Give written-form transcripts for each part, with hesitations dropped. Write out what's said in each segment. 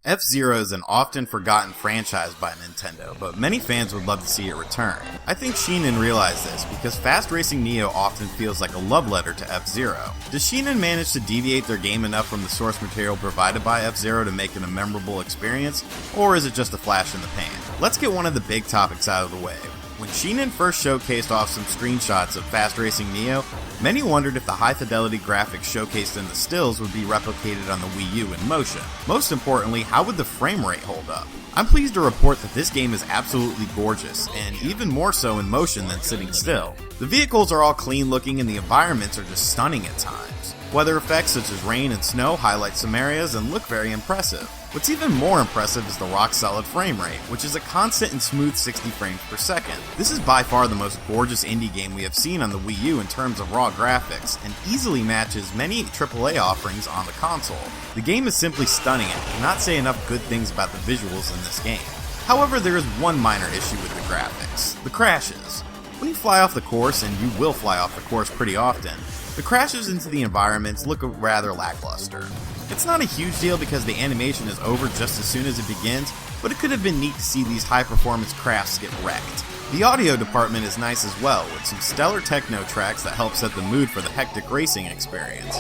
F-Zero is an often forgotten franchise by Nintendo, but many fans would love to see it return. I think Sheehan realized this because Fast Racing Neo often feels like a love letter to F-Zero. Does Sheehan manage to deviate their game enough from the source material provided by F-Zero to make it a memorable experience, or is it just a flash in the pan? Let's get one of the big topics out of the way. When Sheehan first showcased off some screenshots of Fast Racing Neo, many wondered if the high-fidelity graphics showcased in the stills would be replicated on the Wii U in motion. Most importantly, how would the frame rate hold up? I'm pleased to report that this game is absolutely gorgeous, and even more so in motion than sitting still. The vehicles are all clean looking and the environments are just stunning at times. Weather effects such as rain and snow highlight some areas and look very impressive. What's even more impressive is the rock-solid frame rate, which is a constant and smooth 60 frames per second. This is by far the most gorgeous indie game we have seen on the Wii U in terms of raw graphics, and easily matches many AAA offerings on the console. The game is simply stunning and I cannot say enough good things about the visuals in this game. However, there is one minor issue with the graphics: the crashes. When you fly off the course, and you will fly off the course pretty often, the crashes into the environments look rather lackluster. It's not a huge deal because the animation is over just as soon as it begins, but it could have been neat to see these high-performance crafts get wrecked. The audio department is nice as well, with some stellar techno tracks that help set the mood for the hectic racing experience.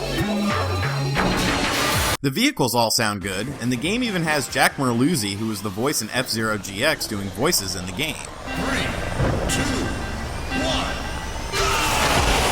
The vehicles all sound good, and the game even has Jack Merluzzi, who is the voice in F-Zero GX, doing voices in the game. 3, 2, 1.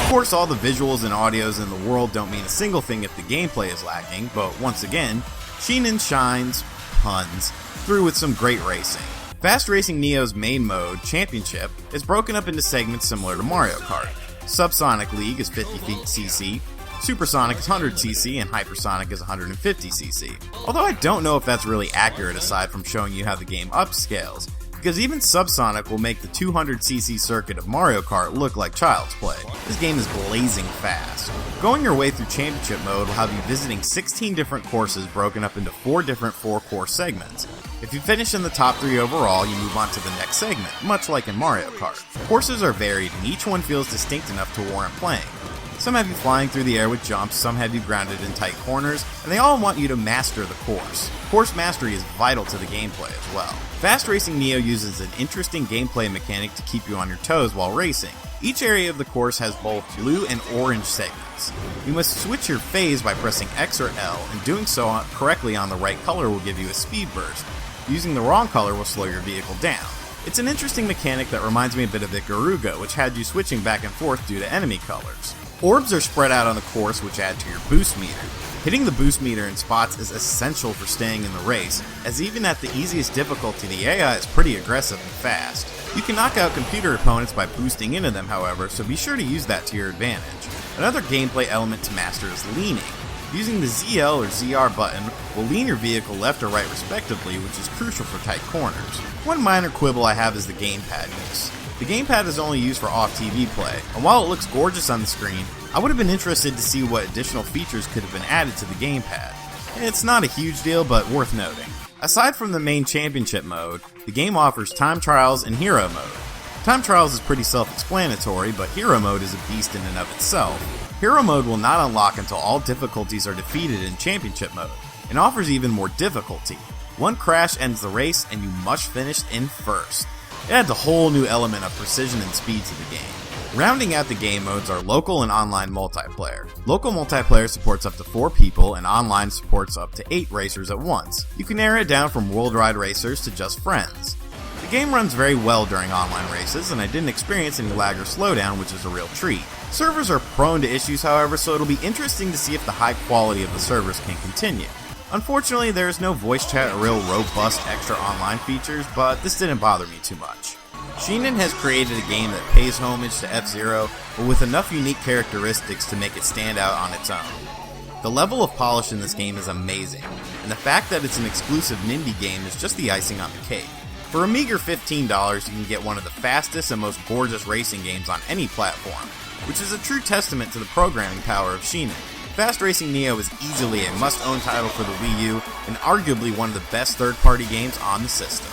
Of course, all the visuals and audios in the world don't mean a single thing if the gameplay is lacking, but once again, Sheehan shines, puns, through with some great racing. Fast Racing Neo's main mode, Championship, is broken up into segments similar to Mario Kart. Subsonic League is 50cc, Supersonic is 100cc, and Hypersonic is 150cc. Although I don't know if that's really accurate aside from showing you how the game upscales, because even Subsonic will make the 200cc circuit of Mario Kart look like child's play. This game is blazing fast. Going your way through Championship mode will have you visiting 16 different courses broken up into 4 different 4-course segments. If you finish in the top 3 overall, you move on to the next segment, much like in Mario Kart. Courses are varied and each one feels distinct enough to warrant playing. Some have you flying through the air with jumps, some have you grounded in tight corners, and they all want you to master the course. Course mastery is vital to the gameplay as well. Fast Racing Neo uses an interesting gameplay mechanic to keep you on your toes while racing. Each area of the course has both blue and orange segments. You must switch your phase by pressing X or L, and doing so correctly on the right color will give you a speed burst. Using the wrong color will slow your vehicle down. It's an interesting mechanic that reminds me a bit of Ikaruga, which had you switching back and forth due to enemy colors. Orbs are spread out on the course, which add to your boost meter. Hitting the boost meter in spots is essential for staying in the race, as even at the easiest difficulty, the AI is pretty aggressive and fast. You can knock out computer opponents by boosting into them, however, so be sure to use that to your advantage. Another gameplay element to master is leaning. Using the ZL or ZR button will lean your vehicle left or right respectively, which is crucial for tight corners. One minor quibble I have is the gamepad use. The gamepad is only used for off-TV play, and while it looks gorgeous on the screen, I would have been interested to see what additional features could have been added to the gamepad. It's not a huge deal, but worth noting. Aside from the main championship mode, the game offers time trials and hero mode. Time trials is pretty self-explanatory, but hero mode is a beast in and of itself. Hero mode will not unlock until all difficulties are defeated in championship mode, and offers even more difficulty. One crash ends the race, and you must finish in first. It adds a whole new element of precision and speed to the game. Rounding out the game modes are local and online multiplayer. Local multiplayer supports up to 4 people, and online supports up to 8 racers at once. You can narrow it down from worldwide racers to just friends. The game runs very well during online races, and I didn't experience any lag or slowdown, which is a real treat. Servers are prone to issues, however, so it'll be interesting to see if the high quality of the servers can continue. Unfortunately, there is no voice chat or real robust extra online features, but this didn't bother me too much. Sheehan has created a game that pays homage to F-Zero, but with enough unique characteristics to make it stand out on its own. The level of polish in this game is amazing, and the fact that it's an exclusive indie game is just the icing on the cake. For a meager $15, you can get one of the fastest and most gorgeous racing games on any platform, which is a true testament to the programming power of Sheehan. Fast Racing Neo is easily a must-own title for the Wii U, and arguably one of the best third-party games on the system.